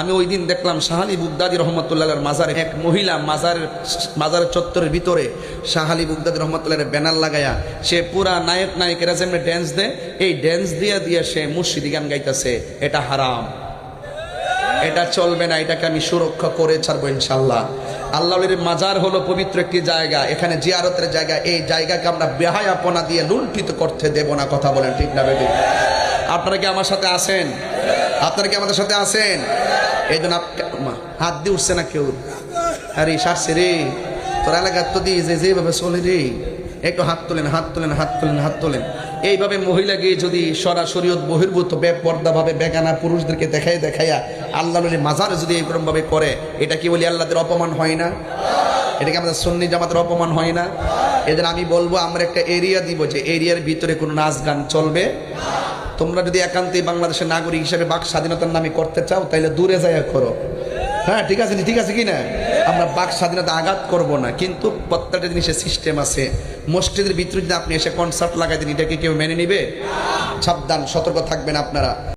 আমি ওই দিন দেখলাম শাহ আলী বুগদাদি রহমতুল্লাহর মাজারে এক মহিলা মাজারের চত্বরের ভিতরে শাহ আলী বুগদাদি রহমতুল্লাহর ব্যানার লাগায়া সে পুরা নায়ক নায়িকেরা যেমনি ড্যান্স দেয় এই ড্যান্স দিয়ে দিয়ে সে মুর্শিদি গান গাইতেছে। এটা হারাম, এটা চলবে না, এটাকে আমি সুরক্ষা করে ছাড়বো ইনশাল্লাহ। আল্লাহর মাজার হলো পবিত্র একটি জায়গা, এখানে জিয়ারতের জায়গা, এই জায়গাকে আমরা বেহায়াপনা দিয়ে লুণ্ঠিত করতে দেব না। কথা বলেন ঠিক না বেটি? আপনারা কি আমার সাথে আছেন? আপনারা কি আমাদের সাথে আছেন? এই জন্য হাত দিয়ে উঠছে না কেউ? আরে সারছে রে তোর এলাকার তো দিয়ে যেভাবে চলে রে, একটু হাত তোলেন, হাত তোলেন, হাত তোলেন, হাত তোলেন। এইভাবে মহিলাকে যদি সরাসরি বহির্ভূত বেপর্দাভাবে বেগানা পুরুষদেরকে দেখাইয়া আল্লাহর মাজারে যদি এরকম ভাবে করে, এটা কি বলি আল্লাহদের অপমান হয় না? এটা কি আমাদের সুন্নি জামাতের অপমান হয় না? এদের আমি বলবো আমরা একটা এরিয়া দিব, যে এরিয়ার ভিতরে কোনো নাচ গান চলবে। তোমরা যদি একান্তই বাংলাদেশের নাগরিক হিসেবে বাক স্বাধীনতার নামে করতে চাও তাহলে দূরে যাইয়া করো। হ্যাঁ ঠিক আছে, ঠিক আছে কি না? আমরা বাক স্বাধীনতা আঘাত করব না, কিন্তু প্রত্যেকটা জিনিসের সিস্টেম আছে। মসজিদের ভিতরে যদি আপনি এসে কনসার্ট লাগাই দেন, এটা কি কেউ মেনে নিবে? সাবধান, সতর্ক থাকবেন আপনারা।